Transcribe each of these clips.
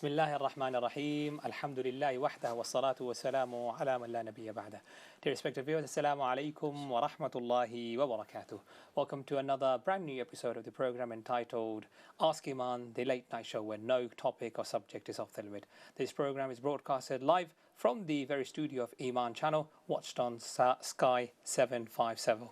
بسم الله الرحمن الرحيم الحمد لله وحده والصلاة والسلام على من لا نبي بعده. Dear respected viewers, Assalamu alaikum wa rahmatullahi wa barakatuh. Welcome to another brand new episode of the program entitled Ask Eman, the late night show where no topic or subject is off the limit. This program is broadcasted live from the very studio of Eman Channel, watched on Sky 757.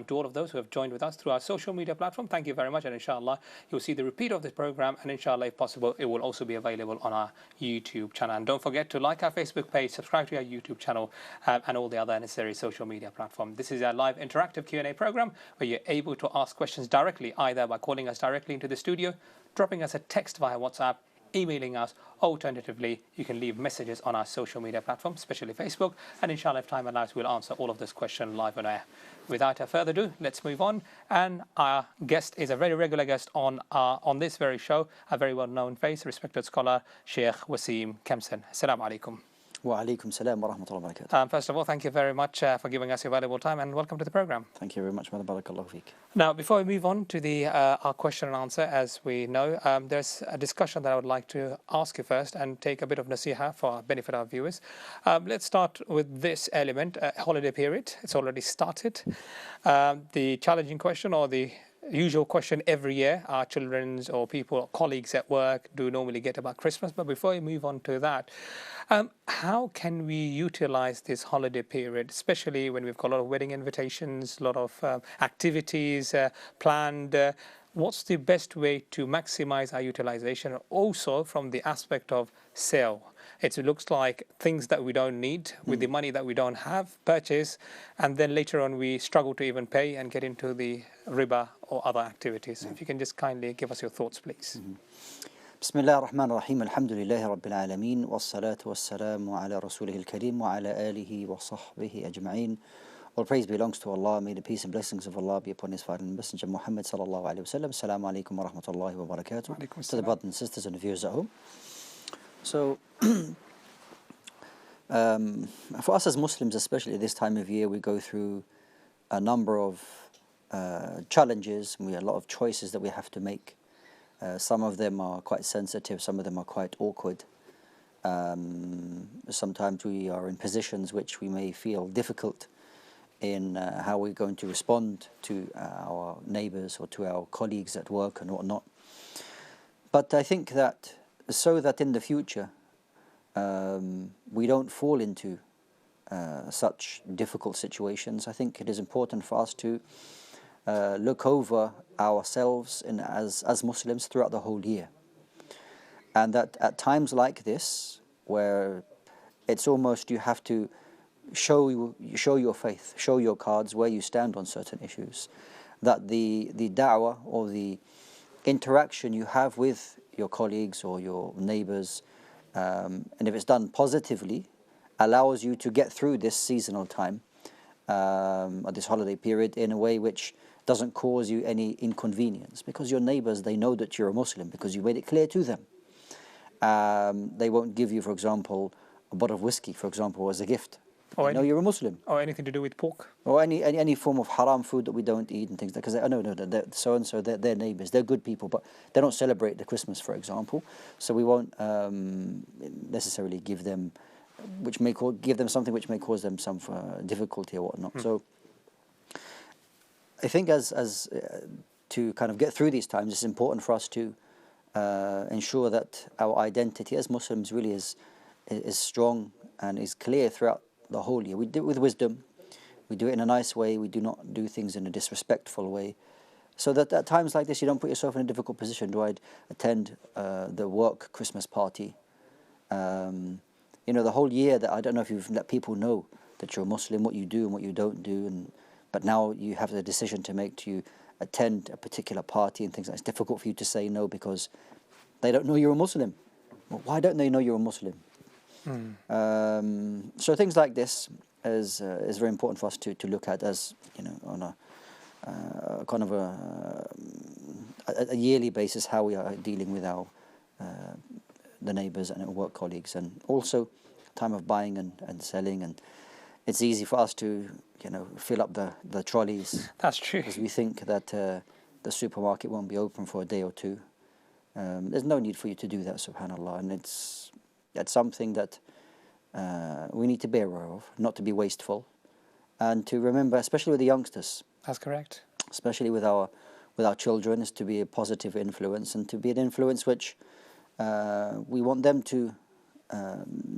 To all of those who have joined with us through our social media platform, thank you very much, and inshallah you'll see the repeat of this program, and inshallah if possible it will also be available on our YouTube channel. And don't forget to like our Facebook page, subscribe to our YouTube channel, and all the other necessary social media platforms. This is our live interactive Q&A program where you're able to ask questions directly, either by calling us directly into the studio, dropping us a text via WhatsApp, emailing us. Alternatively, you can leave messages on our social media platform, especially Facebook, and inshallah if time allows we'll answer all of this question live on air. Without further ado, let's move on. And our guest is a very regular guest on this very show, a very well-known face, respected scholar, Sheikh Wasim Kempson. Assalamu alaikum. Wa alaikum salam wa rahmatullahi wa barakatuh. First of all, thank you very much for giving us your valuable time, and welcome to the program. Thank you very much, Mother Barakallahu Feek. Now, before we move on to our question and answer, as we know, there's a discussion that I would like to ask you first and take a bit of nasiha for benefit of our viewers. Let's start with this element, holiday period. It's already started. The challenging question, or the usual question every year, our children's or people, colleagues at work do normally get about Christmas. But before we move on to that, how can we utilize this holiday period, especially when we've got a lot of wedding invitations, a lot of activities planned? What's the best way to maximize our utilization, also from the aspect of sale? It looks like things that we don't need with the money that we don't have, purchase, and then later on we struggle to even pay and get into the riba or other activities. If you can just kindly give us your thoughts, please. Bismillah ar-Rahman ar-Rahim, alhamdulillahi rabbil alameen, wassalatu wassalamu ala rasulihil kareem, wa ala alihi wa sahbihi ajma'een. All praise belongs to Allah. May the peace and blessings of Allah be upon His final messenger Muhammad sallallahu alayhi wa sallam. Assalamu alaikum wa rahmatullahi wa barakatuh. To the brothers and sisters and the viewers at home. So, for us as Muslims, especially at this time of year, we go through a number of challenges. We have a lot of choices that we have to make. Some of them are quite sensitive, some of them are quite awkward. Sometimes we are in positions which we may feel difficult in how we're going to respond to our neighbors or to our colleagues at work and whatnot. But I think that so that in the future we don't fall into such difficult situations, I think it is important for us to look over ourselves as Muslims throughout the whole year. And that at times like this, where it's almost you have to show your faith, show your cards, where you stand on certain issues, that the da'wah or the interaction you have with your colleagues or your neighbors, and if it's done positively, allows you to get through this seasonal time, or this holiday period, in a way which doesn't cause you any inconvenience, because your neighbors, they know that you're a Muslim because you made it clear to them. They won't give you, for example, a bottle of whiskey, for example, as a gift. They know you're a Muslim. Or anything to do with pork. Or any form of haram food that we don't eat and things like that. Because no, so-and-so, they're neighbors, they're good people, but they don't celebrate the Christmas, for example. So we won't necessarily give them something which may cause them some difficulty or whatnot. So I think as to kind of get through these times, it's important for us to ensure that our identity as Muslims really is strong and is clear throughout the whole year. We do it with wisdom, we do it in a nice way, we do not do things in a disrespectful way, so that at times like this you don't put yourself in a difficult position. Do I attend the work Christmas party? The whole year, that I don't know if you've let people know that you're a Muslim, what you do and what you don't do, but now you have the decision to make to attend a particular party and things like that. It's difficult for you to say no because they don't know you're a Muslim. Well, why don't they know you're a Muslim? So things like this is very important for us to look at, as on a kind of a yearly basis, how we are dealing with our the neighbors and our work colleagues, and also time of buying and selling. And it's easy for us to fill up the trolleys. That's true. Because we think that the supermarket won't be open for a day or two. There's no need for you to do that, subhanAllah. And that's something that we need to be aware of, not to be wasteful, and to remember, especially with the youngsters. That's correct. Especially with our children, is to be a positive influence, and to be an influence which we want them to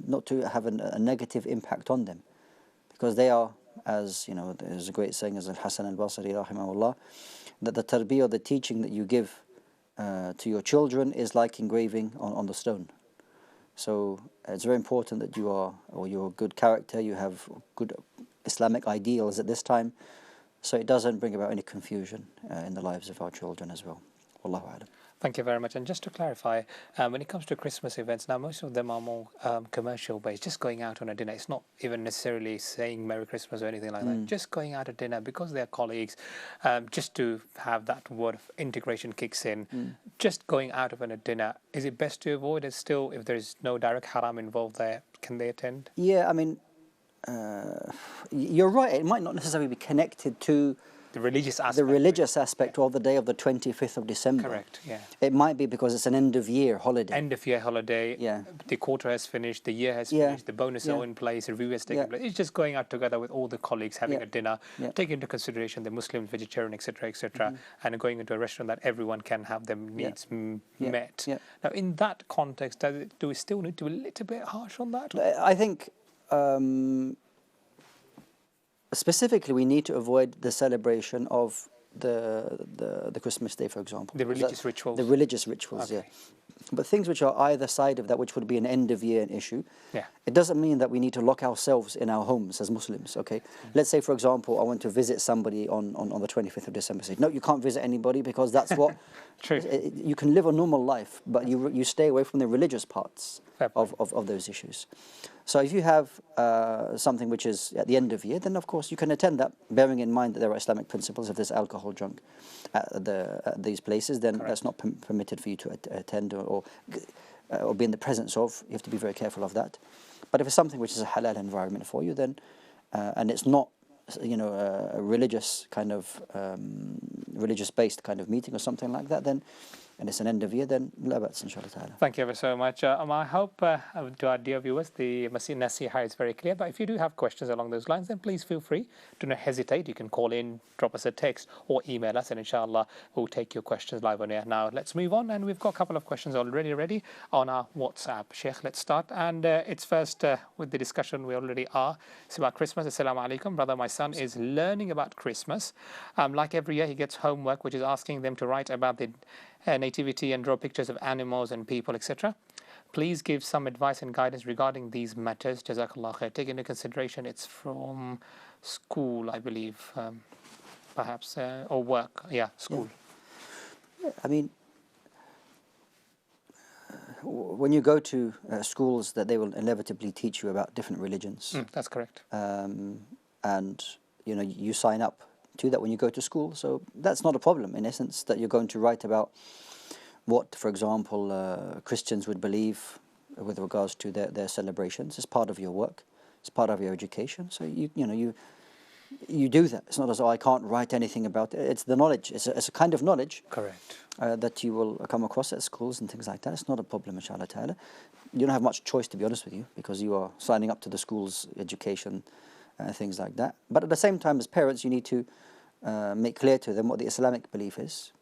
not to have a negative impact on them, because they are, as you know, there's a great saying as Al-Hasan al-Basri rahimahullah, that the tarbiyah, the teaching that you give to your children is like engraving on the stone. So it's very important that you're a good character, you have good Islamic ideals at this time, so it doesn't bring about any confusion in the lives of our children as well. Wallahu a'lam. Thank you very much. And just to clarify, when it comes to Christmas events, now most of them are more commercial based, just going out on a dinner. It's not even necessarily saying Merry Christmas or anything like that. Just going out to dinner because they're colleagues, just to have that word of integration kicks in. Just going out of a dinner, is it best to avoid it still? If there's no direct haram involved there, can they attend? Yeah, I mean, you're right. It might not necessarily be connected to the religious aspect. The religious aspect of the day of the 25th of December. Correct, yeah. It might be because it's an end-of-year holiday. End-of-year holiday. Yeah. The quarter has finished, the year has finished, the bonus are in place, the review has taken place. It's just going out together with all the colleagues, having a dinner, taking into consideration the Muslim, vegetarian, etc., and going into a restaurant that everyone can have their needs met. Now, in that context, do we still need to be a little bit harsh on that? I think specifically we need to avoid the celebration of the Christmas day, for example. The religious rituals. The religious rituals, okay. But things which are either side of that, which would be an end-of-year issue, yeah. It doesn't mean that we need to lock ourselves in our homes as Muslims, okay? Let's say, for example, I want to visit somebody on the 25th of December. Say, no, you can't visit anybody because that's what... True. You can live a normal life, but you stay away from the religious parts of those issues. So if you have something which is at the end of year, then of course you can attend that, bearing in mind that there are Islamic principles. If there's alcohol drunk at these places, then that's not permitted for you to attend or be in the presence of. You have to be very careful of that. But if it's something which is a halal environment for you, then and it's not, you know, a religious kind of religious-based kind of meeting or something like that, then, and it's an end of year, then la ba'as, inshallah ta'ala. Thank you ever so much. I hope to our dear viewers, the Nasiha is very clear. But if you do have questions along those lines, then please feel free. Do not hesitate. You can call in, drop us a text, or email us, and inshallah we'll take your questions live on air. Now let's move on, and we've got a couple of questions already ready on our WhatsApp. Sheikh, let's start. And it's first with the discussion we already are. It's about Christmas. Assalamu alaikum. Brother, my son is learning about Christmas. Like every year, he gets homework which is asking them to write about the nativity and draw pictures of animals and people, etc. Please give some advice and guidance regarding these matters. Jazakallah khair. Take into consideration it's from school, I believe, perhaps, or work. Yeah, school. Yeah, I mean, when you go to schools, that they will inevitably teach you about different religions. That's correct. And you know, you sign up to that when you go to school, so that's not a problem in essence, that you're going to write about what, for example, Christians would believe with regards to their celebrations. It's part of your work, it's part of your education, so you do that. It's not as though I can't write anything about it. It's the knowledge, it's a kind of knowledge, correct, that you will come across at schools and things like that. It's not a problem, inshallah ta'ala. You don't have much choice, to be honest with you, because you are signing up to the school's education, things like that. But at the same time, as parents, you need to make clear to them what the Islamic belief is,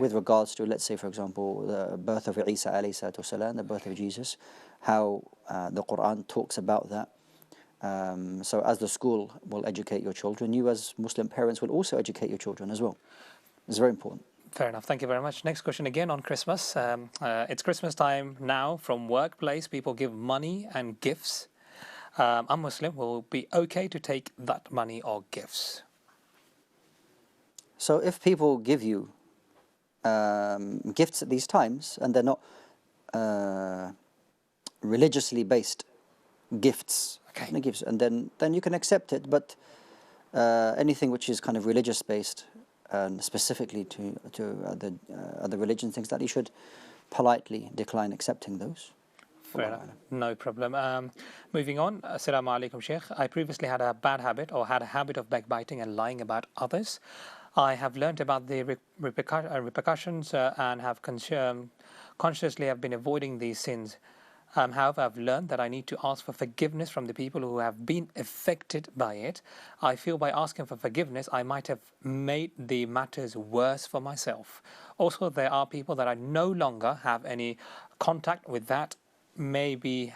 with regards to, let's say, for example, the birth of Isa alayhi salatu wasalam, the birth of Jesus, how the Quran talks about that. So as the school will educate your children, you as Muslim parents will also educate your children as well. It's very important. Fair enough. Thank you very much. Next question again on Christmas. It's Christmas time now. From workplace, people give money and gifts. I'm Muslim. Will it be okay to take that money or gifts? So if people give you gifts at these times, and they're not religiously based gifts, and then you can accept it. But anything which is kind of religious based, and specifically to other religions, things that you should politely decline accepting those. Fair enough. No problem. Moving on. Assalamu alaikum, Sheikh. I previously had a bad habit, or had a habit of backbiting and lying about others. I have learnt about the repercussions and have consciously have been avoiding these sins. However, I've learned that I need to ask for forgiveness from the people who have been affected by it. I feel by asking for forgiveness, I might have made the matters worse for myself. Also, there are people that I no longer have any contact with that maybe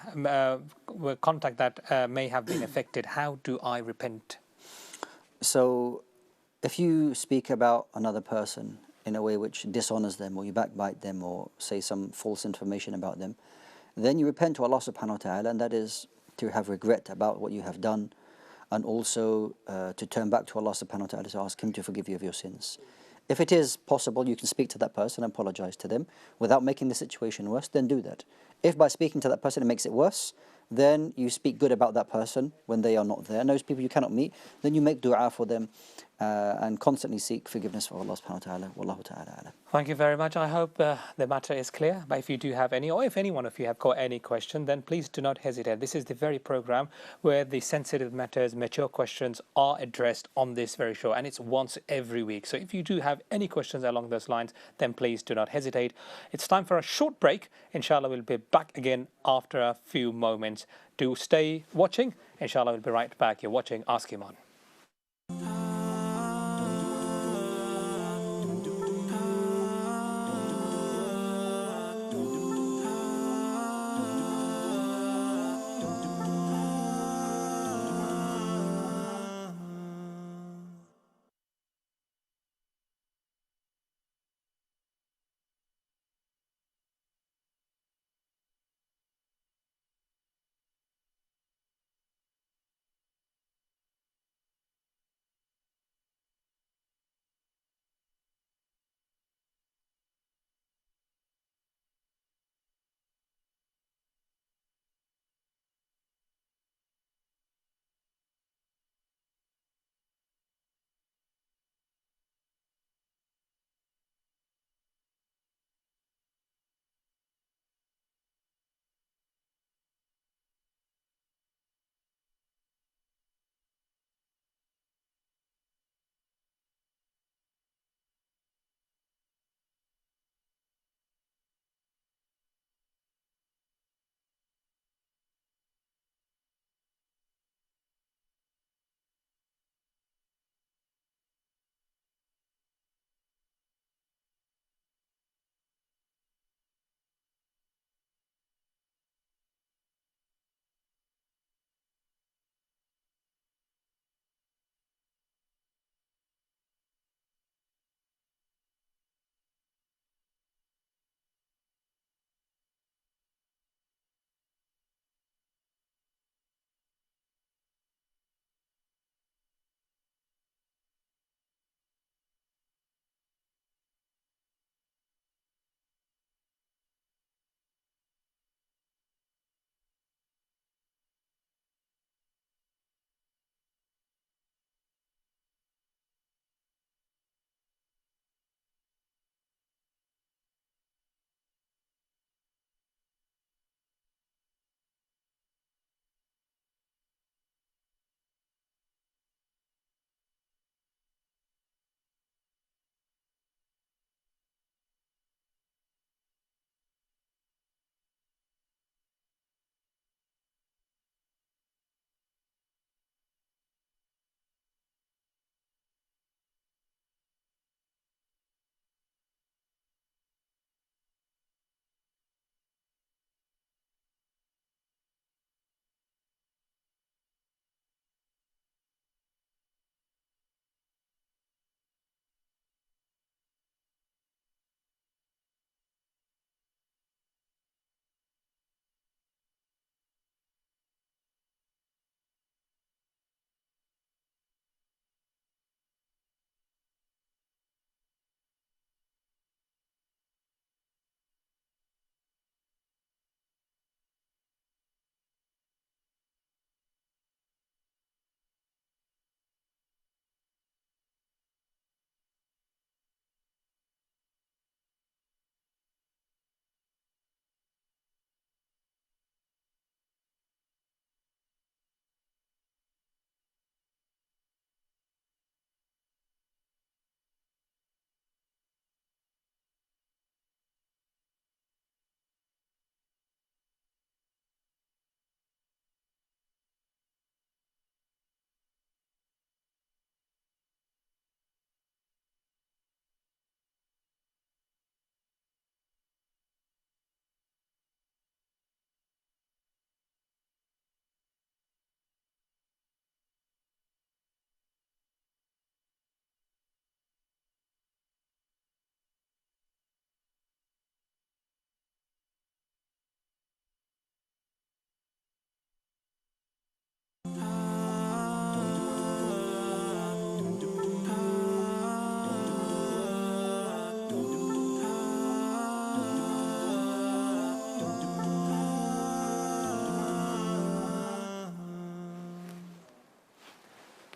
contact that may have been affected. How do I repent? So, if you speak about another person in a way which dishonors them, or you backbite them, or say some false information about them, then you repent to Allah subhanahu wa ta'ala, and that is to have regret about what you have done, and also to turn back to Allah subhanahu wa ta'ala to ask Him to forgive you of your sins. If it is possible, you can speak to that person and apologize to them without making the situation worse, then do that. If by speaking to that person it makes it worse, then you speak good about that person when they are not there. And those people you cannot meet, then you make dua for them and constantly seek forgiveness for Allah subhanahu wa ta'ala. Wallahu ta'ala alam. Thank you very much. I hope the matter is clear. But if you do have any, or if any one of you have got any question, then please do not hesitate. This is the very program where the sensitive matters, mature questions are addressed on this very show, and it's once every week. So if you do have any questions along those lines, then please do not hesitate. It's time for a short break. Inshallah, we'll be back again after a few moments. Do stay watching. Inshallah, we'll be right back. You're watching Ask Eman.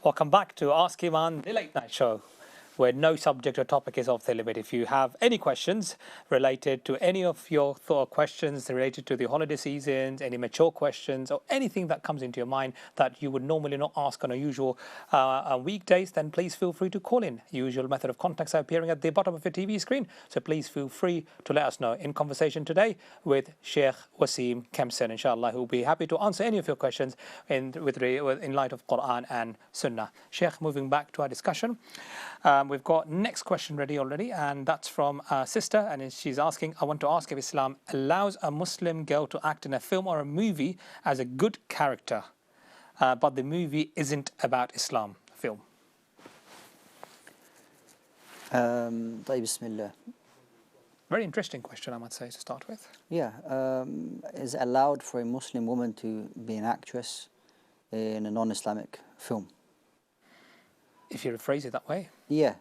Welcome back to Ask Eman, the late night show, where no subject or topic is off the limit. If you have any questions related to any of your questions related to the holiday seasons, any mature questions, or anything that comes into your mind that you would normally not ask on a usual weekdays, then please feel free to call in. Usual method of contacts are appearing at the bottom of your TV screen, so please feel free to let us know. In conversation today with Sheikh Wasim Kempson, inshallah, who will be happy to answer any of your questions in light of Quran and Sunnah. Sheikh, moving back to our discussion. We've got next question ready already, and that's from a sister, and she's asking, I want to ask if Islam allows a Muslim girl to act in a film or a movie as a good character, but the movie isn't about Islam, film. Bismillah. Very interesting question, I must say, to start with. Yeah, is it allowed for a Muslim woman to be an actress in a non-Islamic film? If you rephrase it that way. Yeah,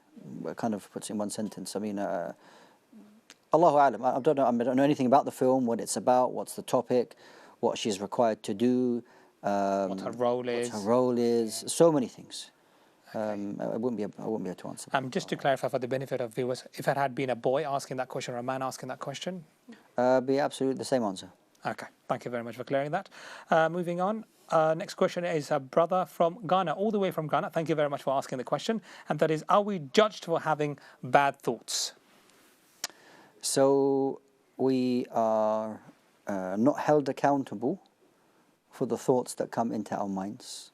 it kind of puts it in one sentence. I mean, Allahu A'lam. I don't know anything about the film, what it's about, what's the topic, what she's required to do, what her role is. So many things. I wouldn't be able to answer. Just to clarify for the benefit of viewers, if it had been a boy asking that question or a man asking that question? Be absolutely the same answer. Okay, thank you very much for clearing that. Moving on. Next question is a brother from Ghana, all the way from Ghana. Thank you very much for asking the question. And that is, are we judged for having bad thoughts? So we are not held accountable for the thoughts that come into our minds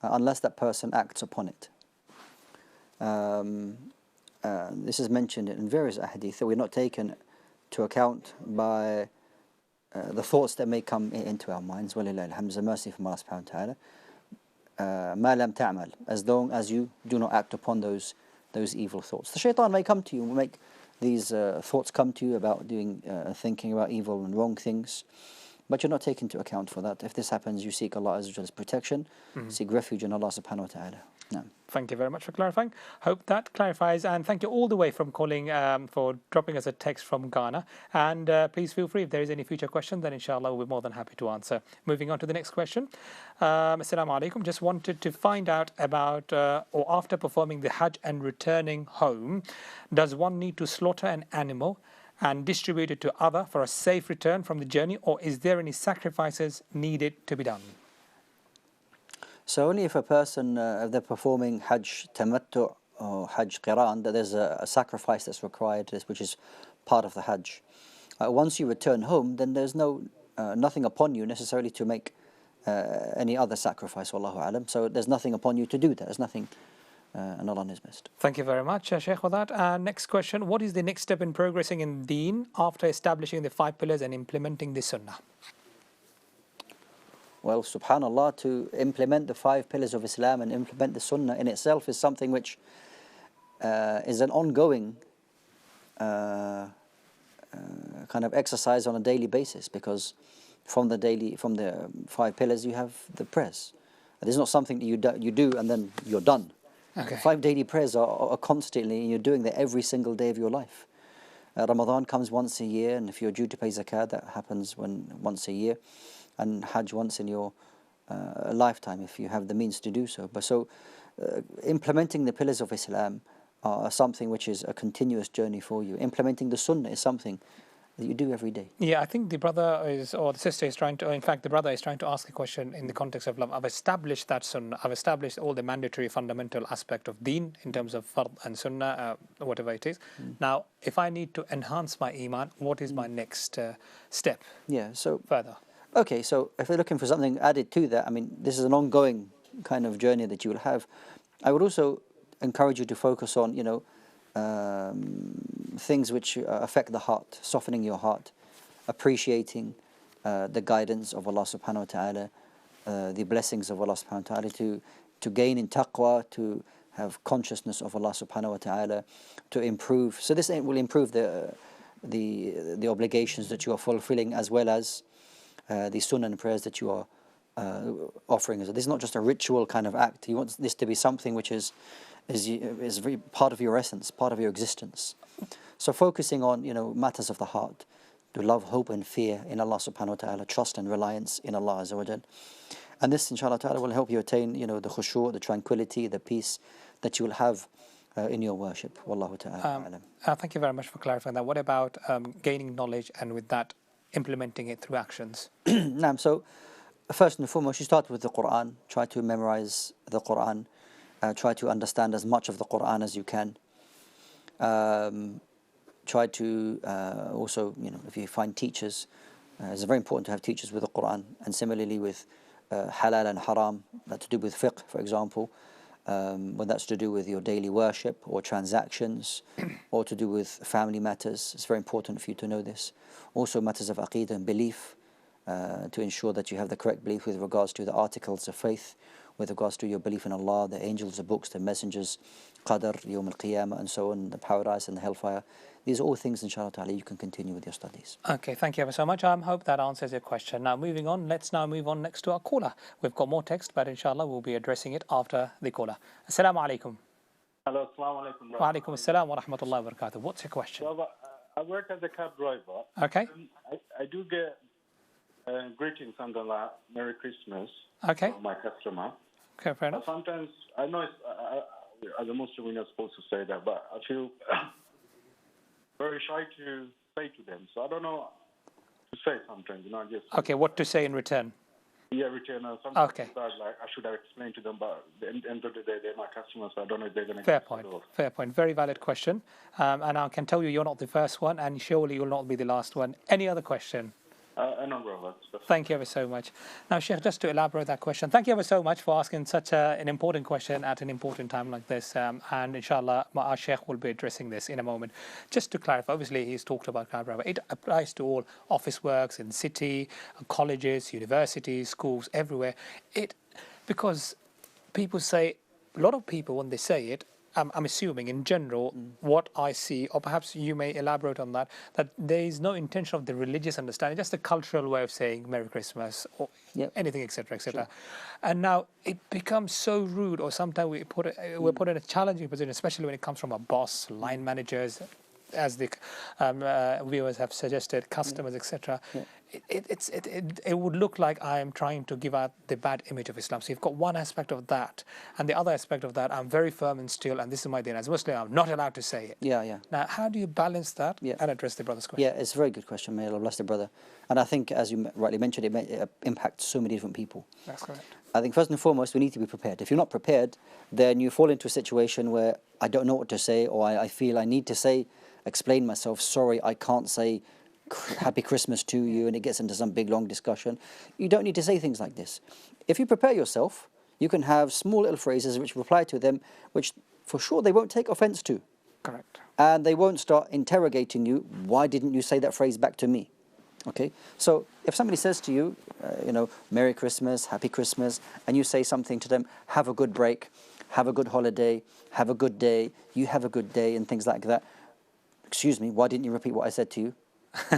unless that person acts upon it. This is mentioned in various ahadith that we're not taken to account by the thoughts that may come into our minds. Walillah alhamdulillah, mercy from Allah subhanahu wa ta'ala. Ma lam ta'mal, as long as you do not act upon those evil thoughts. The shaitan may come to you, will make these thoughts come to you about thinking about evil and wrong things, but you're not taken into account for that. If this happens, you seek Allah's protection, seek refuge in Allah subhanahu wa ta'ala. No. Thank you very much for clarifying. Hope that clarifies, and thank you all the way from calling for dropping us a text from Ghana. And please feel free if there is any future question, then inshallah we'll be more than happy to answer. Moving on to the next question. Assalamu alaikum. Just wanted to find out about, or after performing the Hajj and returning home, does one need to slaughter an animal and distribute it to other for a safe return from the journey, or is there any sacrifices needed to be done? So only if a person, if they're performing Hajj Tamattu or Hajj Qiran, that there's a sacrifice that's required, which is part of the Hajj. Once you return home, then there's nothing upon you necessarily to make any other sacrifice, Wallahu A'lam. So there's nothing upon you to do that. There's nothing, and Allah is best. Thank you very much, Sheikh, for that. Next question, what is the next step in progressing in Deen after establishing the 5 pillars and implementing the Sunnah? Well, subhanallah, to implement the 5 pillars of Islam and implement the Sunnah in itself is something which is an ongoing kind of exercise on a daily basis, because from the 5 pillars you have the prayers. It is not something that you do and then you're done. Okay. 5 daily prayers are constantly, and you're doing that every single day of your life. Ramadan comes once a year, and if you're due to pay zakat, that happens once a year. And Hajj once in your lifetime if you have the means to do so. But implementing the pillars of Islam are something which is a continuous journey for you. Implementing the Sunnah is something that you do every day. Yeah, I think the brother or the sister is trying to, in fact, the brother is trying to ask a question in the context of love. I've established that Sunnah, I've established all the mandatory fundamental aspect of Deen in terms of Fard and Sunnah, whatever it is. Now, if I need to enhance my Iman, what is my next step? Yeah, so further. Okay, so if you're looking for something added to that, I mean, this is an ongoing kind of journey that you will have. I would also encourage you to focus on, things which affect the heart, softening your heart, appreciating the guidance of Allah subhanahu wa ta'ala, the blessings of Allah subhanahu wa ta'ala, to gain in taqwa, to have consciousness of Allah subhanahu wa ta'ala, to improve. So this will improve the obligations that you are fulfilling, as well as the sunnah and prayers that you are offering. So this is not just a ritual kind of act. You want this to be something which is very part of your essence, part of your existence. So focusing on matters of the heart, to love, hope and fear in Allah subhanahu wa ta'ala, trust and reliance in Allah azza wa jal. And this, inshallah ta'ala, will help you attain, the khushu', the tranquility, the peace that you will have in your worship. Wallahu ta'ala alam. Thank you very much for clarifying that. What about gaining knowledge and with that implementing it through actions? Naam, so first and foremost, you start with the Quran. Try to memorize the Quran. Try to understand as much of the Quran as you can. Try to also, if you find teachers, it's very important to have teachers with the Quran. And similarly with halal and haram, that's to do with fiqh, for example, when that's to do with your daily worship or transactions or to do with family matters. It's very important for you to know this. Also matters of aqeedah and belief, to ensure that you have the correct belief with regards to the articles of faith, with regards to your belief in Allah, the angels, the books, the messengers, qadr, yawm al-qiyamah, and so on, the paradise and the hellfire. These are all things, inshallah ta'ala, you can continue with your studies. Okay, thank you ever so much. I hope that answers your question. Now, moving on, let's now move on next to our caller. We've got more text, but inshallah, we'll be addressing it after the caller. Assalamu alaikum. Hello, assalamu alaikum. Wa alaikum assalam wa rahmatullahi wa barakatuh. What's your question? So, I work as a cab driver. Okay. I do get greetings something like Merry Christmas Okay. from my customer. Okay, fair But enough. sometimes, I know as a Muslim we're not supposed to say that, but I feel very shy to say to them. So I don't know to say sometimes, just... Okay, what to say in return? Yeah, return. Sometimes Okay. I should have explained to them, but at the end of the day, they're my customers, so I don't know if they're going to... Fair point. Fair point. Very valid question. And I can tell you, you're not the first one, and surely you'll not be the last one. Any other question? No, bro, that's Thank you ever so much. Now, Sheikh, just to elaborate that question, thank you ever so much for asking such an important question at an important time like this. And inshallah, our Sheikh will be addressing this in a moment. Just to clarify, obviously, he's talked about cab driver. It applies to all office works in city, colleges, universities, schools, everywhere. Because people say, a lot of people, when they say it, I'm assuming in general, what I see, or perhaps you may elaborate on that there is no intention of the religious understanding, just a cultural way of saying Merry Christmas or anything, etc., etc. Sure. And now it becomes so rude, or sometimes we're put in a challenging position, especially when it comes from a boss, line managers, as the viewers have suggested, customers, etc. It would look like I am trying to give out the bad image of Islam. So you've got one aspect of that, and the other aspect of that, I'm very firm and still, and this is my deen. As a Muslim, I'm not allowed to say it. Yeah. Now, how do you balance that and address the brother's question? Yeah, it's a very good question. May Allah bless the brother. And I think, as you rightly mentioned, it impacts so many different people. That's correct. I think first and foremost, we need to be prepared. If you're not prepared, then you fall into a situation where I don't know what to say, or I feel I need to explain myself. Sorry, I can't say Happy Christmas to you, and it gets into some big long discussion. You don't need to say things like this. If you prepare yourself, you can have small little phrases which reply to them, which for sure they won't take offense to. Correct. And they won't start interrogating you, why didn't you say that phrase back to me? Okay, so if somebody says to you, Merry Christmas, Happy Christmas, and you say something to them, have a good break, have a good holiday, have a good day, you have a good day, and things like that. Excuse me, why didn't you repeat what I said to you?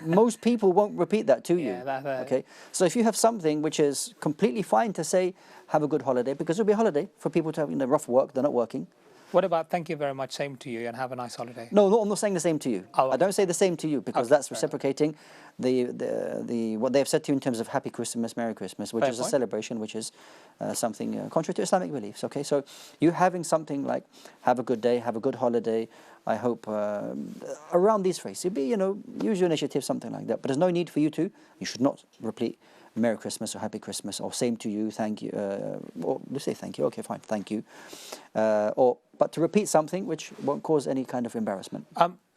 Most people won't repeat that to you. Okay, so if you have something which is completely fine to say, have a good holiday, because it'll be a holiday for people to have rough work, they're not working. What about thank you very much, same to you, and have a nice holiday? No, I'm not saying the same to you. Oh, I don't say the same to you, because that's reciprocating the what they have said to you in terms of Happy Christmas, Merry Christmas, which is a celebration, which is something contrary to Islamic beliefs. Okay, so you having something like have a good day, have a good holiday, I hope around these phrases, use your initiative, something like that. But there's no need for you should not repeat Merry Christmas or Happy Christmas or same to you, thank you, or let's say thank you, okay, fine, thank you. But to repeat something which won't cause any kind of embarrassment.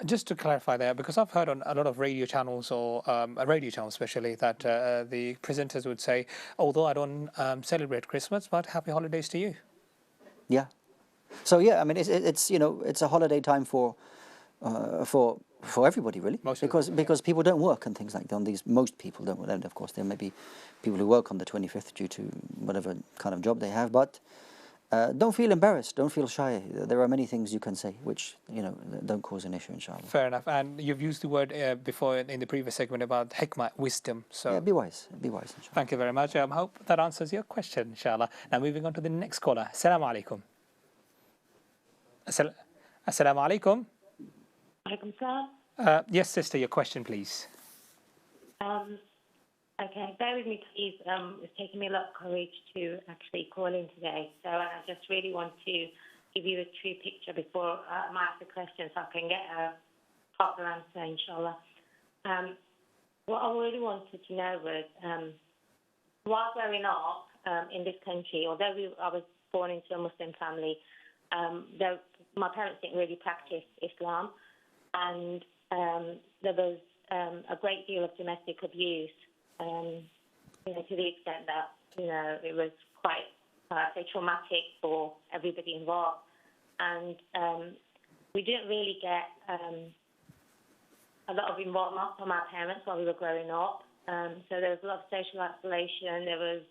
Just to clarify there, because I've heard on a lot of radio channels, or a radio channel especially, that the presenters would say, although I don't celebrate Christmas, but happy holidays to you. Yeah. So yeah, I mean, it's a holiday time for everybody really, because people don't work and things like that. Most people don't. And of course, there may be people who work on the 25th due to whatever kind of job they have. But don't feel embarrassed. Don't feel shy. There are many things you can say which don't cause an issue, inshallah. Fair enough. And you've used the word before in the previous segment about hikmah, wisdom. So yeah, be wise. Be wise, inshallah. Thank you very much. I hope that answers your question, inshallah. Now moving on to the next caller. Assalamu alaikum. Assalamu alaikum. Alaikum salam. Yes, sister, your question, please. Okay, bear with me, please. It's taken me a lot of courage to actually call in today. So I just really want to give you a true picture before I ask the question so I can get a proper answer, inshallah. What I really wanted to know was, while growing up in this country, although I was born into a Muslim family, my parents didn't really practice Islam, and there was a great deal of domestic abuse, to the extent that, it was quite, say, traumatic for everybody involved. And we didn't really get a lot of involvement from our parents while we were growing up. So there was a lot of social isolation. There was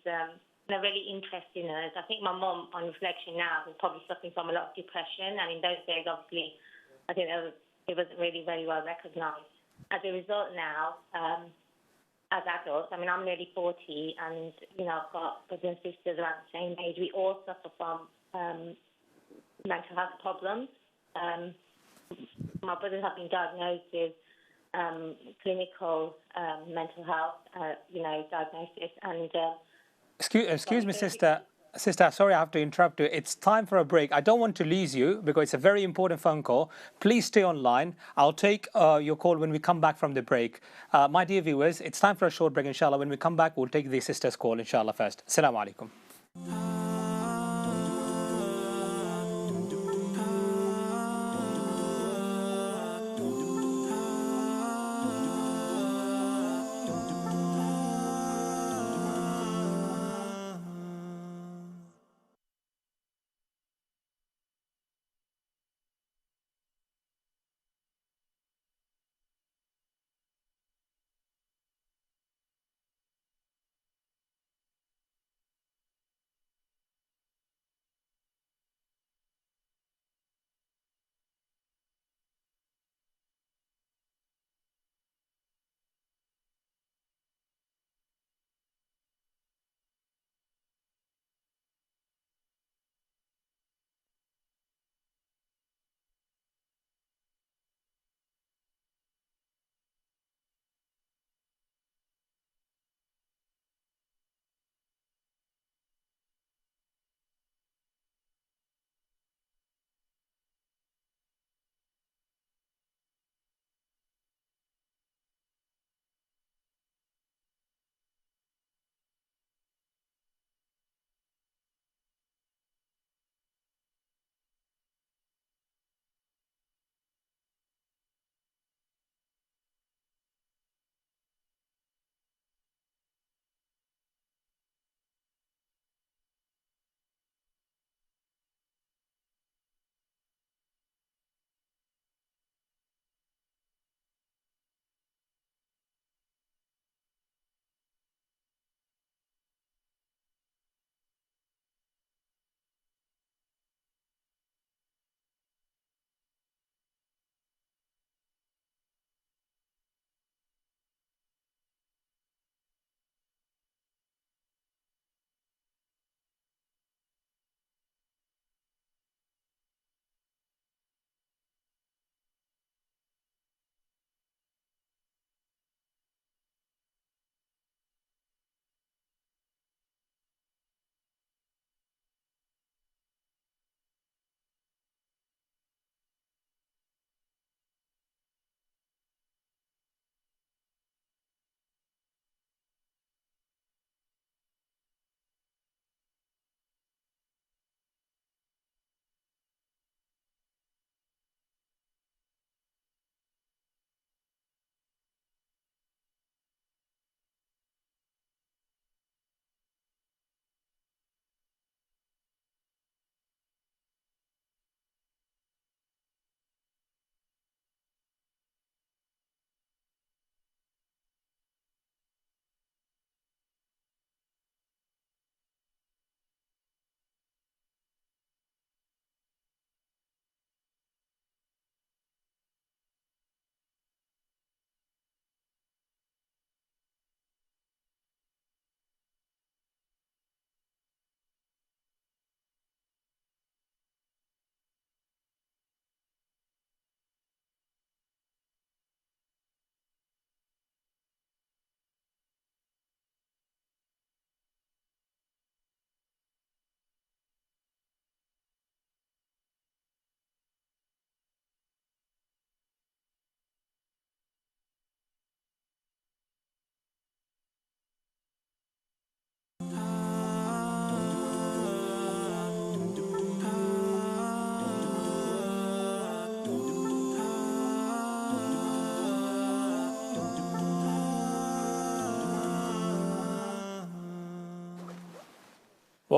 no really interest in us. I think my mum, on reflection now, was probably suffering from a lot of depression. And in those days, obviously, I think it wasn't really very well recognised. As a result now, as adults, I mean, I'm nearly 40 and, I've got brothers and sisters around the same age. We all suffer from mental health problems. My brothers have been diagnosed with clinical mental health, diagnosis. And Excuse me, sister. Sister, sorry, I have to interrupt you. It's time for a break. I don't want to lose you because it's a very important phone call. Please stay online. I'll take your call when we come back from the break. My dear viewers, it's time for a short break, inshallah. When we come back, we'll take the sister's call, inshallah, first. Assalamu alaikum.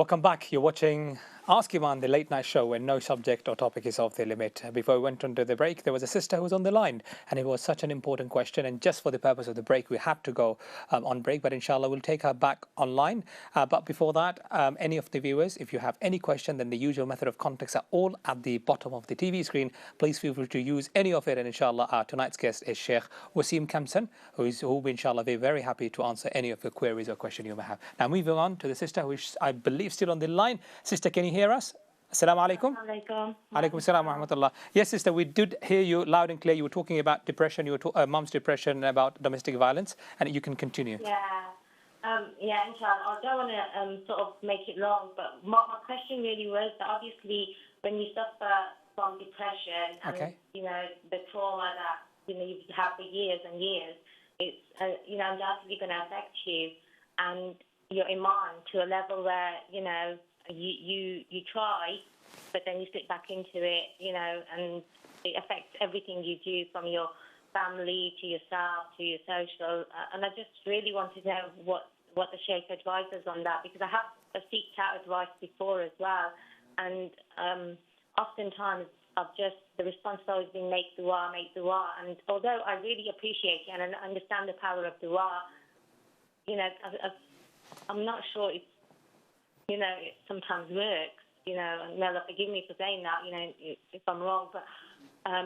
Welcome back. You're watching Ask Eman, the late night show where no subject or topic is off the limit. Before we went into the break, there was a sister who was on the line, and it was such an important question. And just for the purpose of the break, we had to go on break, but inshallah, we'll take her back online. But before that, any of the viewers, if you have any question, then the usual method of contacts are all at the bottom of the TV screen. Please feel free to use any of it. And inshallah, tonight's guest is Sheikh Wasim Kempson, who will be inshallah be very happy to answer any of your queries or questions you may have. Now, moving on to the sister, who is, I believe, still on the line. Sister, can you hear us? Assalamu alaikum. Alaikum assalam wa rahmatullah. Yes, sister, we did hear you loud and clear. You were talking about depression, you were mum's depression, about domestic violence, and you can continue. Yeah, inshallah. I don't want to sort of make it long, but my question really was that obviously when you suffer from depression and, you know, the trauma that, you know, you've had for years and years, it's, you know, undoubtedly going to affect you and your iman to a level where, you know, you try, but then you slip back into it, you know, and it affects everything you do, from your family to yourself to your social. And I just really wanted to know what the Sheikh advises on that, because I have seeked out advice before as well, and oftentimes the response has always been make dua, and although I really appreciate it and I understand the power of dua, you know, I'm not sure it's, you know, it sometimes works, you know, and Mela, forgive me for saying that, you know, if I'm wrong, but how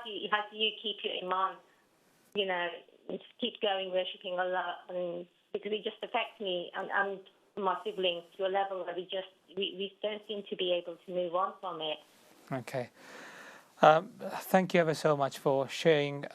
do you keep your iman, you know, keep going worshipping Allah, and because it just affects me and my siblings to a level where we don't seem to be able to move on from it. Okay. Thank you ever so much for sharing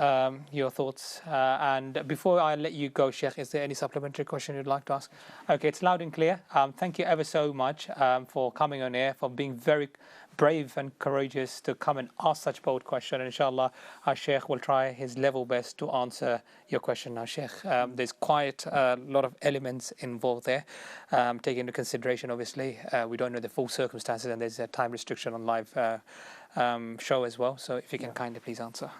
your thoughts. And before I let you go, Sheikh, is there any supplementary question you'd like to ask? Okay, it's loud and clear. Thank you ever so much for coming on air, for being very brave and courageous to come and ask such bold question. And inshallah, our Sheikh will try his level best to answer your question. Now, Sheikh, there's quite a lot of elements involved there. Taking into consideration, obviously, we don't know the full circumstances, and there's a time restriction on live show as well. So if you can kindly please answer.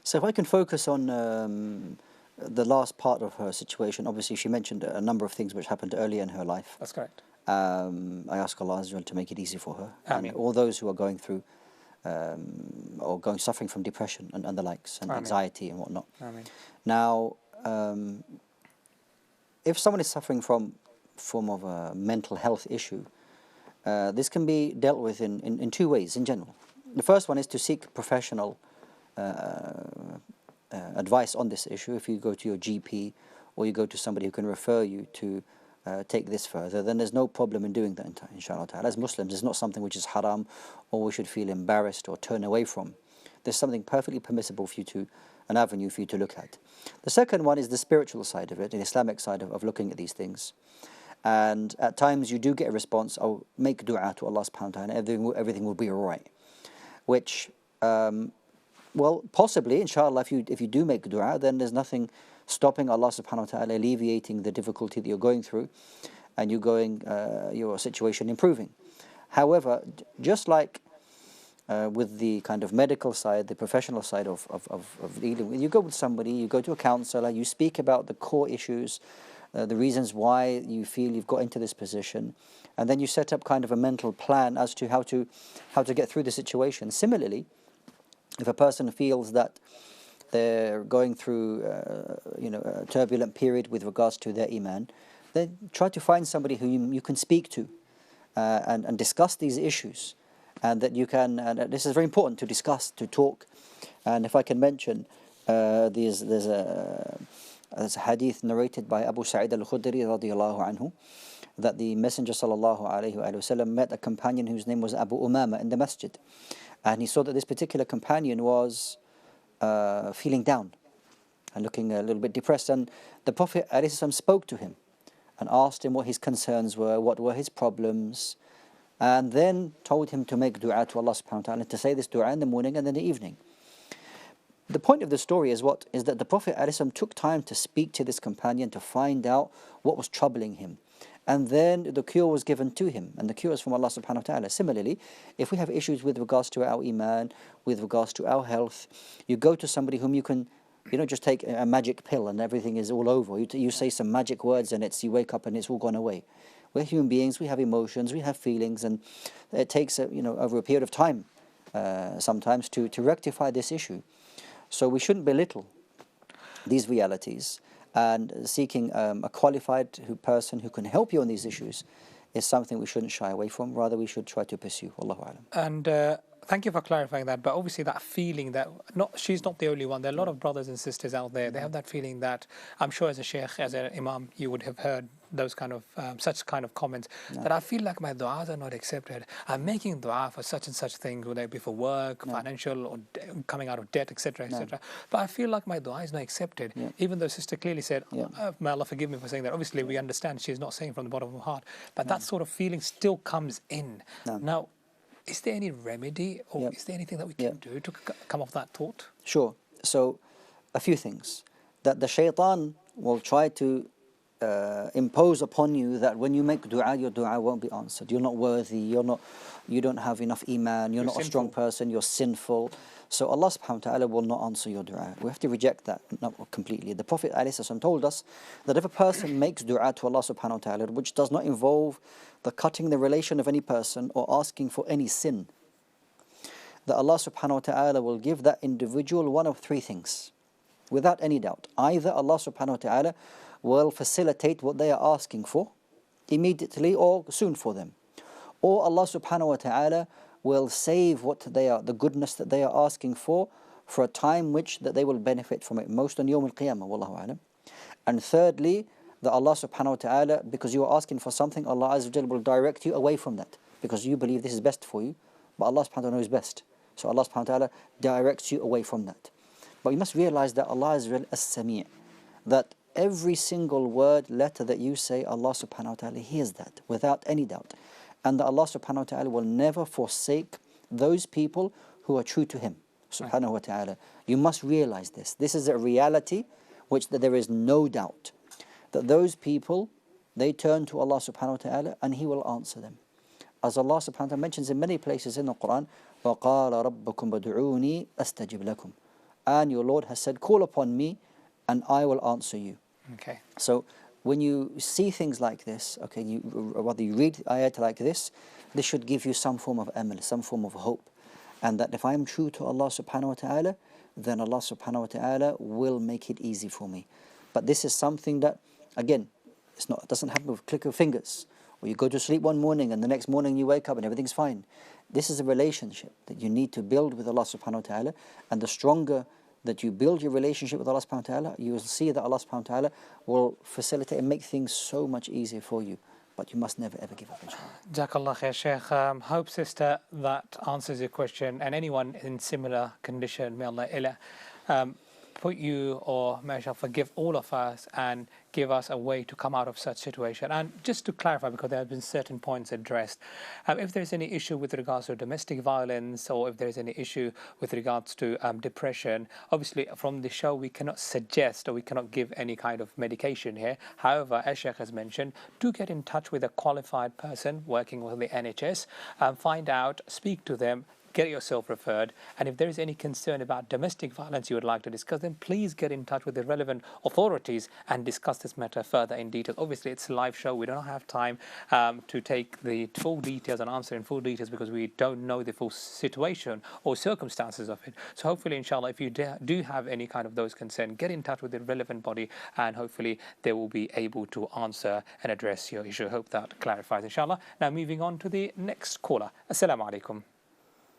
So if I can focus on the last part of her situation, obviously she mentioned a number of things which happened earlier in her life. That's correct. I ask Allah Azza wa Jalla to make it easy for her. Ameen. And all those who are going through suffering from depression and the likes, and Ameen. anxiety and whatnot. Ameen. Now, if someone is suffering from form of a mental health issue, this can be dealt with in two ways in general. The first one is to seek professional advice on this issue. If you go to your GP or you go to somebody who can refer you to take this further, then there's no problem in doing that, inshallah ta'ala. As Muslims, it's not something which is haram or we should feel embarrassed or turn away from. There's something perfectly permissible for you to, an avenue for you to look at. The second one is the spiritual side of it, the Islamic side of looking at these things. And at times you do get a response, oh, make dua to Allah subhanahu wa ta'ala, everything will be all right. Which, well, possibly, inshallah, if you do make dua, then there's nothing stopping Allah subhanahu wa ta'ala alleviating the difficulty that you're going through, and your situation improving. However, just like with the kind of medical side, the professional side of dealing with, you go with somebody, you go to a counsellor, you speak about the core issues, the reasons why you feel you've got into this position, and then you set up kind of a mental plan as to how to get through the situation. Similarly, if a person feels that they're going through a turbulent period with regards to their iman, then try to find somebody who you can speak to and discuss these issues, and that you can, and this is very important to discuss, to talk. And if I can mention, there's a hadith narrated by Abu Sa'id al-Khudri radiyallahu anhu, that the Messenger sallallahu alayhi wa sallam met a companion whose name was Abu Umama in the masjid, and he saw that this particular companion was feeling down and looking a little bit depressed, and the Prophet ﷺ spoke to him and asked him what his concerns were, what were his problems, and then told him to make dua to Allah subhanahu wa ta'ala, to say this dua in the morning and in the evening. The point of the story is that the Prophet ﷺ took time to speak to this companion to find out what was troubling him, and then the cure was given to him, and the cure is from Allah subhanahu wa ta'ala. Similarly, if we have issues with regards to our iman, with regards to our health, you go to somebody whom you can, just take a magic pill and everything is all over. You say some magic words and you wake up and it's all gone away. We're human beings, we have emotions, we have feelings, and it takes over a period of time sometimes to rectify this issue. So we shouldn't belittle these realities, and seeking a qualified person who can help you on these issues is something we shouldn't shy away from. Rather, we should try to pursue. Wallahu alam. And thank you for clarifying that. But obviously, that feeling that she's not the only one. There are a lot of brothers and sisters out there. They have that feeling that, I'm sure as a sheikh, as an imam, you would have heard those kind of such kind of comments, that I feel like my du'as are not accepted. I'm making du'a for such and such things, whether it be for work, financial, or coming out of debt, etc., etc. But I feel like my du'a is not accepted. Even though sister clearly said, may Allah forgive me for saying that. Obviously, we understand she's not saying from the bottom of her heart, but that sort of feeling still comes in. Now, is there any remedy, or is there anything that we can do to come off that thought? Sure. So, a few things. That the shaitan will try to impose upon you that when you make du'a, your du'a won't be answered. You're not worthy. You don't have enough iman. You're not sinful. A strong person. You're sinful. So Allah subhanahu wa ta'ala will not answer your du'a. We have to reject that, not completely. The Prophet ﷺ told us that if a person makes du'a to Allah subhanahu wa ta'ala, which does not involve the cutting the relation of any person or asking for any sin, that Allah subhanahu wa ta'ala will give that individual one of three things, without any doubt. Either Allah subhanahu wa ta'ala will facilitate what they are asking for immediately or soon for them, or Allah subhanahu wa ta'ala will save the goodness that they are asking for a time which that they will benefit from it most on Yawm al-Qiyamah, wallahu alam. And thirdly, that Allah subhanahu wa ta'ala, because you are asking for something, Allah azza wa jalla will direct you away from that, because you believe this is best for you, but Allah subhanahu wa ta'ala knows best. So Allah subhanahu wa ta'ala directs you away from that. But you must realize that Allah is as-Sami', that every single word, letter that you say, Allah subhanahu wa ta'ala hears that without any doubt. And that Allah subhanahu wa ta'ala will never forsake those people who are true to Him subhanahu wa ta'ala. You must realize this. This is a reality which that there is no doubt. That those people, they turn to Allah subhanahu wa ta'ala and He will answer them. As Allah subhanahu wa ta'ala mentions in many places in the Quran, وَقَالَ رَبُّكُمْ بَدُعُونِي أَسْتَجِبْ لَكُمْ. And your Lord has said, call upon me and I will answer you. Okay. So when you see things like this, okay, whether you read ayat like this should give you some form of amal, some form of hope. And that if I am true to Allah subhanahu wa ta'ala, then Allah subhanahu wa ta'ala will make it easy for me. But this is something that, again, it doesn't happen with a click of fingers. Or you go to sleep one morning and the next morning you wake up and everything's fine. This is a relationship that you need to build with Allah subhanahu wa ta'ala. And the stronger that you build your relationship with Allah subhanahu wa ta'ala, you will see that Allah subhanahu wa ta'ala will facilitate and make things so much easier for you. But you must never ever give up, inshallah. Jazakallah khair, Sheikh. Hope, sister, that answers your question. And anyone in similar condition, may Allah put you, or may Allah forgive all of us and give us a way to come out of such situation. And just to clarify, because there have been certain points addressed, if there's any issue with regards to domestic violence, or if there's any issue with regards to depression, obviously from the show we cannot suggest or we cannot give any kind of medication here. However, as Sheikh has mentioned, do get in touch with a qualified person working with the NHS, find out, speak to them, get yourself referred, and if there is any concern about domestic violence you would like to discuss, then please get in touch with the relevant authorities and discuss this matter further in detail. Obviously, it's a live show. We don't have time to take the full details and answer in full details because we don't know the full situation or circumstances of it. So hopefully, inshallah, if you do have any kind of those concerns, get in touch with the relevant body and hopefully they will be able to answer and address your issue. Hope that clarifies, inshallah. Now, moving on to the next caller. Assalamu alaikum.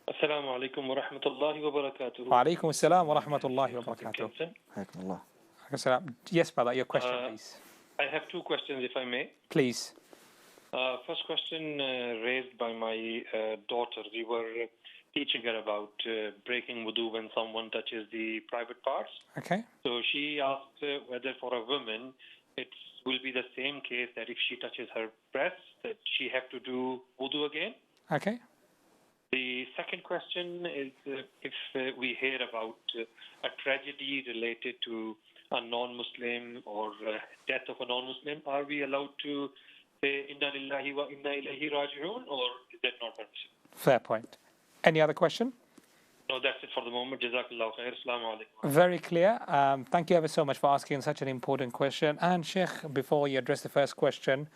Assalamu alaikum wa rahmatullahi wa barakatuh. Wa alaikum assalam wa rahmatullahi wa barakatuh. Yes, brother, your question, please. I have two questions, if I may. Please. First question raised by my daughter. We were teaching her about breaking wudu when someone touches the private parts. Okay. So she asked whether for a woman it will be the same case that if she touches her breast, that she have to do wudu again. Okay. The second question is if we hear about a tragedy related to a non-Muslim or death of a non-Muslim, are we allowed to say Inna lillahi wa inna ilayhi raji'un, or is that not permissible? Fair point. Any other question? No, that's it for the moment. Jazakallah khair. Assalamu alaikum. Very clear. Thank you ever so much for asking such an important question. And Sheikh, before you address the first question,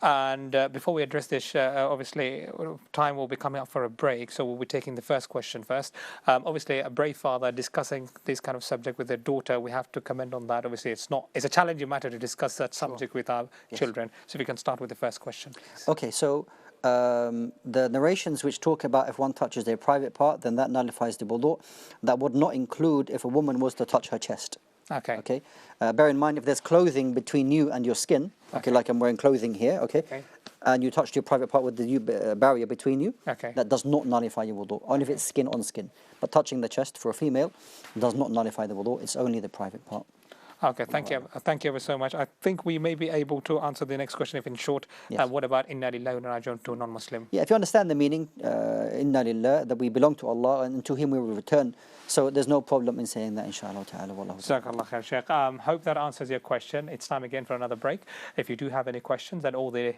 And before we address this, obviously, time will be coming up for a break, so we'll be taking the first question first. Obviously, a brave father discussing this kind of subject with their daughter, we have to comment on that. Obviously, it's a challenging matter to discuss that subject with our children. So we can start with the first question, please. Okay, so the narrations which talk about if one touches their private part, then that nullifies the wudu. That would not include if a woman was to touch her chest. Okay. Okay. Bear in mind, if there's clothing between you and your skin, okay, like I'm wearing clothing here, okay, and you touched your private part with the barrier between you, that does not nullify your wudu. Only if it's skin on skin. But touching the chest for a female does not nullify the wudu. It's only the private part. Okay, thank you. Thank you ever so much. I think we may be able to answer the next question if in short. What about inna lillahi wa inna ilaihi raji'un to a non-Muslim? Yeah, if you understand the meaning, inna lillah, that we belong to Allah and to Him we will return. So there's no problem in saying that, inshallah ta'ala. Wallahu ta'ala. Jazakallah khair, Sheikh. Hope that answers your question. It's time again for another break. If you do have any questions, and all the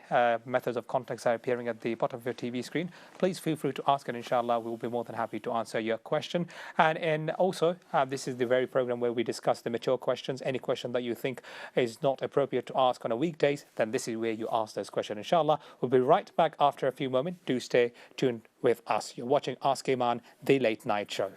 methods of contact are appearing at the bottom of your TV screen, please feel free to ask, and inshallah we will be more than happy to answer your question. And also, this is the very program where we discuss the mature questions. Any question that you think is not appropriate to ask on a weekdays, then this is where you ask those questions. Inshallah, we'll be right back after a few moments. Do stay tuned with us. You're watching Ask Eman, the late night show.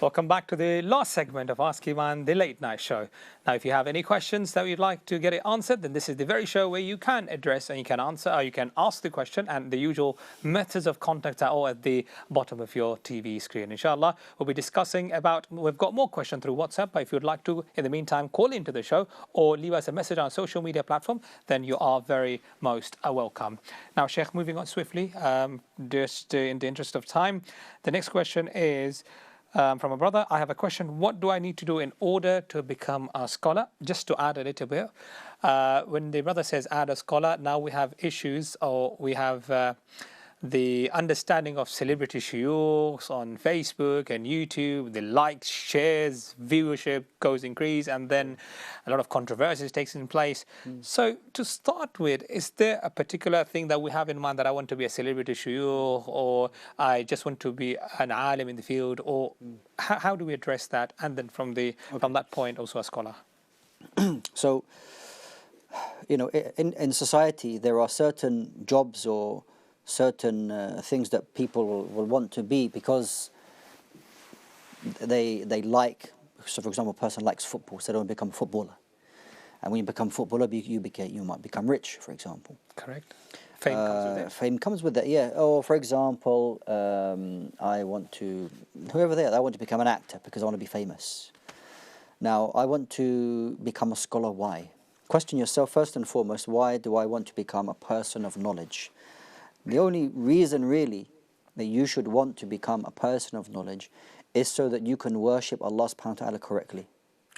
Welcome back to the last segment of Ask Eman, the late night show. Now, if you have any questions that you'd like to get it answered, then this is the very show where you can address and you can answer, or you can ask the question, and the usual methods of contact are all at the bottom of your TV screen. Inshallah, we'll be discussing about, we've got more questions through WhatsApp, but if you'd like to, in the meantime, call into the show or leave us a message on social media platform, then you are very most welcome. Now, Sheikh, moving on swiftly, just in the interest of time, the next question is, from a brother, I have a question. What do I need to do in order to become a scholar? Just to add a little bit, when the brother says add a scholar, now we have issues, or we have the understanding of celebrity shuyukhs on Facebook and YouTube, the likes, shares, viewership goes increase, and then a lot of controversies takes in place. So to start with, is there a particular thing that we have in mind that I want to be a celebrity shuyukh, or I just want to be an alim in the field, or how do we address that? And then from that point, also a scholar. So, you know, in society, there are certain jobs or certain things that people will want to be because they like. So, for example, a person likes football, so they don't become a footballer. And when you become a footballer, you might become rich, for example. Correct. Fame comes with it. Fame comes with it, yeah. Or, for example, I want to, whoever they are, I want to become an actor because I want to be famous. Now, I want to become a scholar. Why? Question yourself first and foremost, why do I want to become a person of knowledge? The only reason really that you should want to become a person of knowledge is so that you can worship Allah subhanahu wa ta'ala correctly.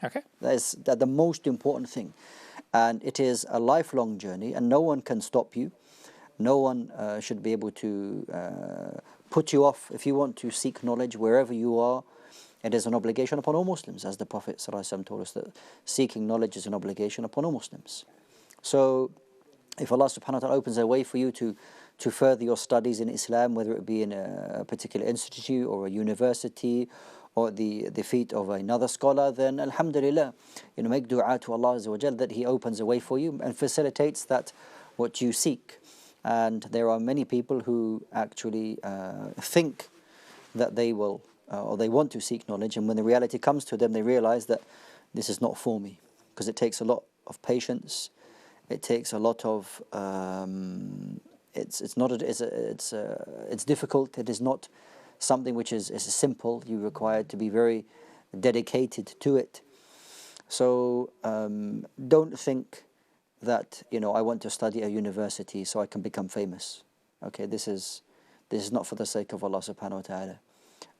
Okay. That is the most important thing. And it is a lifelong journey, and no one can stop you. No one should be able to put you off. If you want to seek knowledge wherever you are, it is an obligation upon all Muslims, as the Prophet ﷺ told us that seeking knowledge is an obligation upon all Muslims. So if Allah subhanahu wa ta'ala opens a way for you to further your studies in Islam, whether it be in a particular institute or a university or the feet of another scholar, then alhamdulillah, you know, make dua to Allah Azza wa Jal that He opens a way for you and facilitates that what you seek. And there are many people who actually think that they will or they want to seek knowledge, and when the reality comes to them, they realize that this is not for me, because it takes a lot of patience. It takes a lot of it's difficult. It is not something which is simple. You require to be very dedicated to it. So don't think that, you know, I want to study at university so I can become famous. Okay, this is not for the sake of Allah subhanahu wa ta'ala.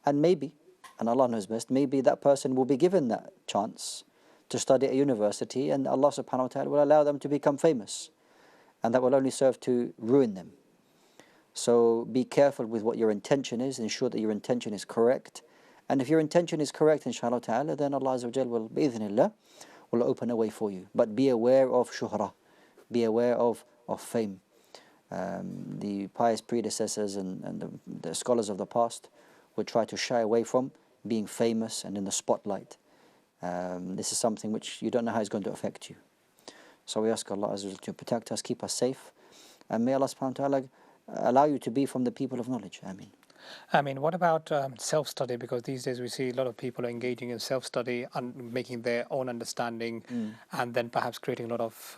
And maybe, and Allah knows best, maybe that person will be given that chance to study at university, and Allah subhanahu wa ta'ala will allow them to become famous, and that will only serve to ruin them. So be careful with what your intention is. Ensure that your intention is correct, and if your intention is correct, inshallah ta'ala, then Allah Azza wa Jal will, bi'idhnillah, will open a way for you. But be aware of shuhra, be aware of fame. The pious predecessors and the scholars of the past would try to shy away from being famous and in the spotlight. This is something which you don't know how it's going to affect you. So we ask Allah Azza wa Jal to protect us, keep us safe, and may Allah subhanahu wa ta'ala allow you to be from the people of knowledge. Ameen. I mean, what about self-study? Because these days we see a lot of people engaging in self-study and making their own understanding, and then perhaps creating a lot of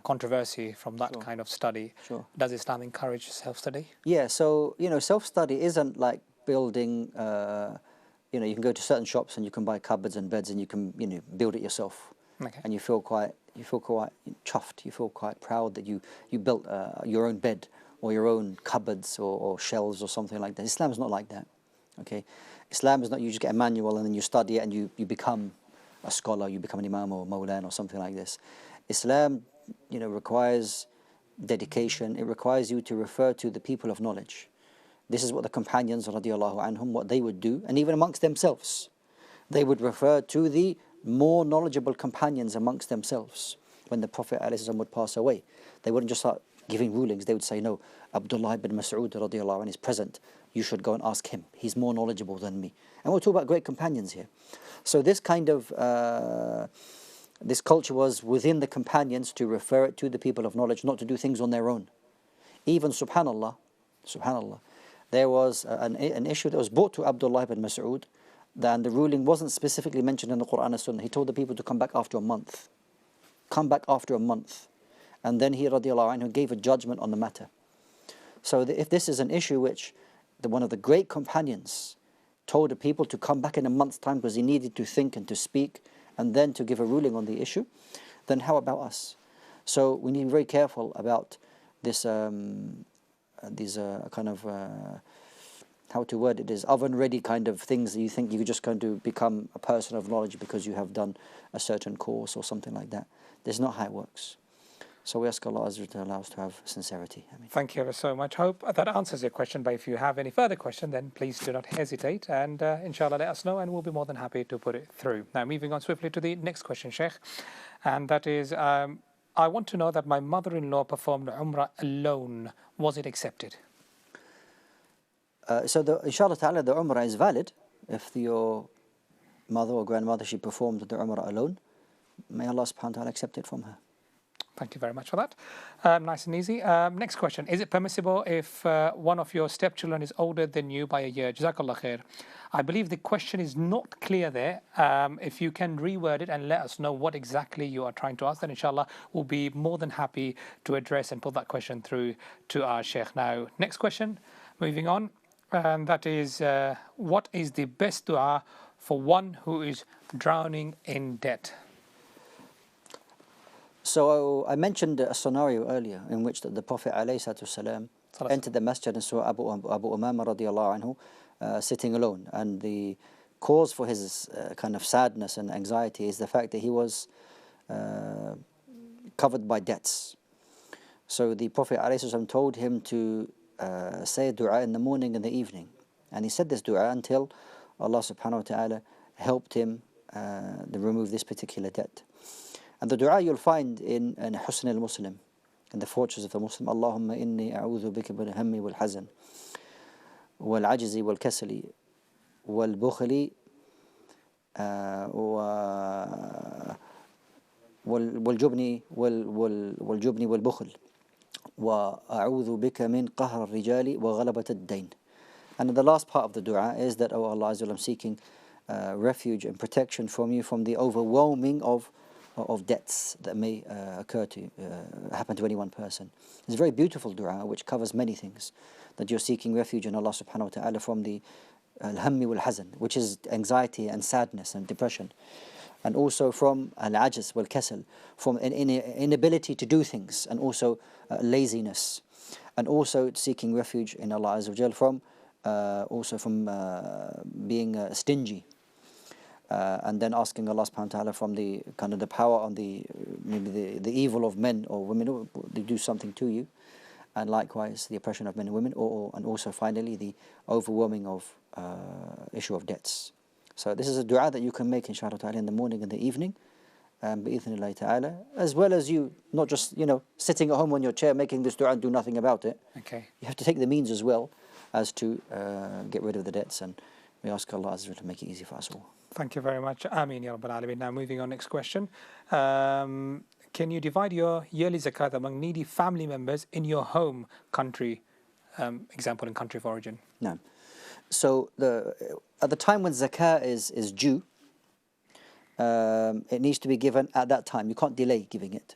controversy from that kind of study. Sure. Does Islam encourage self-study? Yeah, so, you know, self-study isn't like building, you know, you can go to certain shops and you can buy cupboards and beds and you can, you know, build it yourself. Okay. And you feel quite chuffed, you feel quite proud that you built your own bed or your own cupboards or shelves or something like that. Islam is not like that. Okay, Islam is not you just get a manual and then you study it and you become a scholar, you become an imam or mawlan or something like this. Islam, you know, requires dedication. It requires you to refer to the people of knowledge. This is what the companions radiallahu anhum, what they would do, and even amongst themselves, they would refer to the more knowledgeable companions amongst themselves. When the Prophet ﷺ would pass away, they wouldn't just start giving rulings. They would say, no, Abdullah ibn Mas'ud radiallahu anh is present. You should go and ask him. He's more knowledgeable than me. And we'll talk about great companions here. So this kind of, this culture was within the companions to refer it to the people of knowledge, not to do things on their own. Even subhanallah, there was an issue that was brought to Abdullah ibn Mas'ud then the ruling wasn't specifically mentioned in the Quran and Sunnah. He told the people to come back after a month. Come back after a month. And then he, radiallahu anhu, gave a judgment on the matter. So if this is an issue which one of the great companions told the people to come back in a month's time because he needed to think and to speak and then to give a ruling on the issue, then how about us? So we need to be very careful about this, these kind of, how to word it, is oven-ready kind of things that you think you're just going to become a person of knowledge because you have done a certain course or something like that. That's not how it works. So we ask Allah Azza wa Jalla to allow us to have sincerity. Thank you ever so much. Hope that answers your question. But if you have any further question, then please do not hesitate. And inshallah, let us know and we'll be more than happy to put it through. Now, moving on swiftly to the next question, Sheikh. And that is, I want to know that my mother-in-law performed Umrah alone. Was it accepted? So inshallah ta'ala, the Umrah is valid. If your mother or grandmother, she performed the Umrah alone, may Allah subhanahu wa ta'ala accept it from her. Thank you very much for that. Nice and easy. Next question. Is it permissible if one of your stepchildren is older than you by a year? Jazakallah khair. I believe the question is not clear there. If you can reword it and let us know what exactly you are trying to ask, then inshallah we'll be more than happy to address and put that question through to our Sheikh. Now, next question. Moving on. And that is, what is the best dua for one who is drowning in debt? So I mentioned a scenario earlier in which the Prophet ﷺ entered the masjid and saw Abu Umama radiallahu anhu sitting alone. And the cause for his kind of sadness and anxiety is the fact that he was covered by debts. So the Prophet ﷺ told him to say a dua in the morning and the evening. And he said this dua until Allah subhanahu wa ta'ala helped him remove this particular debt. And the dua you'll find in Husn al-Muslim, in the fortress of the Muslim, Allahumma inni a'udhu bika bil hammi wal hazan wal ajzi wal kasali wal bukhli wal jubni wal bukhl wa a'udhu bika min qahr al-rijali wa ghalabat ad-dayn. And the last part of the dua is that, oh Allah Azza wa Jalla, I'm seeking refuge and protection from you from the overwhelming of debts that may happen to any one person. It's a very beautiful dua which covers many things. That you're seeking refuge in Allah subhanahu wa ta'ala from the al-hammi wal-hazan, which is anxiety and sadness and depression. And also from al-ajz wal-kasal, from an inability to do things, and also laziness. And also seeking refuge in Allah Azza wa Jalla from being stingy. And then asking Allah subhanahu wa ta'ala from the kind of the power on the evil of men or women who they do something to you, and likewise the oppression of men and women, and also finally the overwhelming of issue of debts. So this is a dua that you can make inshallah ta'ala in the morning and the evening, bi'ithnillahi ta'ala, as well as you not just sitting at home on your chair making this dua and do nothing about it. Okay. You have to take the means as well as to get rid of the debts, and we ask Allah Azza wa Jalla to make it easy for us all. Thank you very much. Ameen ya Rabbal Alameen. Now moving on, next question. Can you divide your yearly zakat among needy family members in your home country, example in country of origin? No. So at the time when zakah is due, it needs to be given at that time. You can't delay giving it.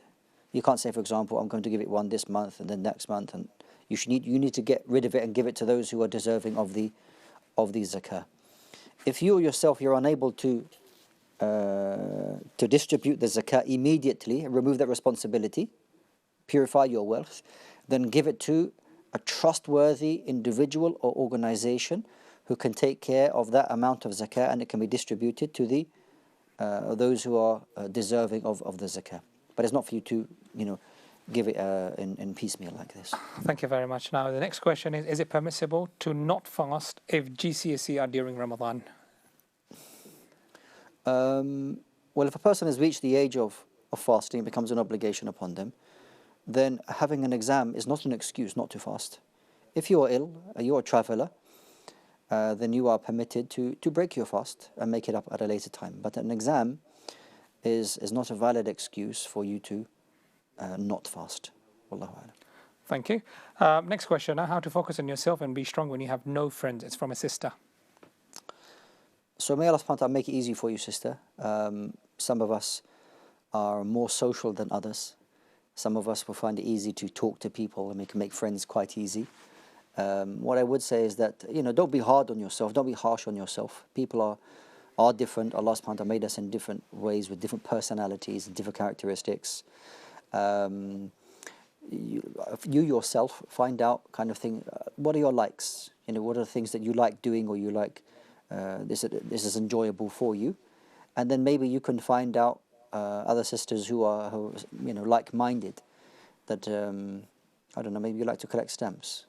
You can't say, for example, I'm going to give it one this month and then next month, and you need to get rid of it and give it to those who are deserving of the zakah. If you yourself you're unable to distribute the zakah immediately, remove that responsibility, purify your wealth, then give it to a trustworthy individual or organization who can take care of that amount of zakah, and it can be distributed to those who are deserving of the zakah. But it's not for you to give it in piecemeal like this. Thank you very much. Now the next question is it permissible to not fast if GCSE are during Ramadan? Well, if a person has reached the age of fasting, it becomes an obligation upon them, then having an exam is not an excuse not to fast. If you are ill, you are a traveler, then you are permitted to break your fast and make it up at a later time. But an exam is not a valid excuse for you to not fast. Wallahu a'lam. Thank you. Next question. How to focus on yourself and be strong when you have no friends? It's from a sister. So may Allah subhanahu wa ta'ala make it easy for you, sister. Some of us are more social than others. Some of us will find it easy to talk to people, and we can make friends quite easy. What I would say is that, don't be hard on yourself, don't be harsh on yourself. People are different. Allah subhanahu wa ta'ala made us in different ways with different personalities and different characteristics. You yourself find out kind of thing, what are your likes? What are the things that you like doing, or you like, this is enjoyable for you. And then maybe you can find out other sisters who are like-minded, that, I don't know, maybe you like to collect stamps.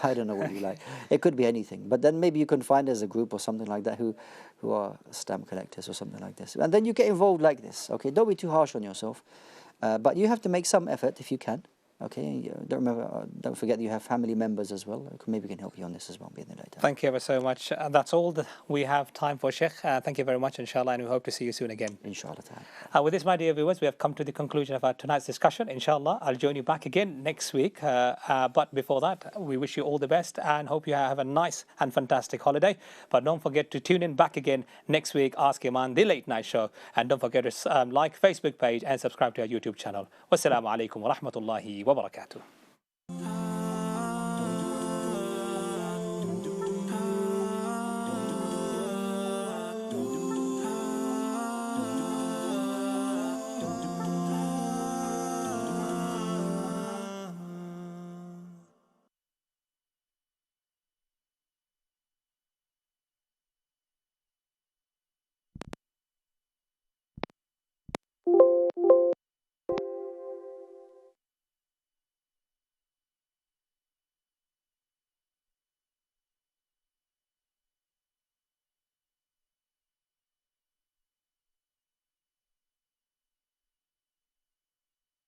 I don't know what you like. It could be anything. But then maybe you can find as a group or something like that who are stamp collectors or something like this. And then you get involved like this. Okay, don't be too harsh on yourself. But you have to make some effort if you can. Okay, don't forget that you have family members as well. Maybe we can help you on this as well. Thank you ever so much. That's all that we have time for, Sheikh. Thank you very much, inshallah, and we hope to see you soon again. Inshallah. With this, my dear viewers, we have come to the conclusion of our tonight's discussion. Inshallah, I'll join you back again next week. But before that, we wish you all the best and hope you have a nice and fantastic holiday. But don't forget to tune in back again next week, Ask Eman, the late night show. And don't forget to like Facebook page and subscribe to our YouTube channel. Wassalamu alaikum wa rahmatullahi wa barakatuh.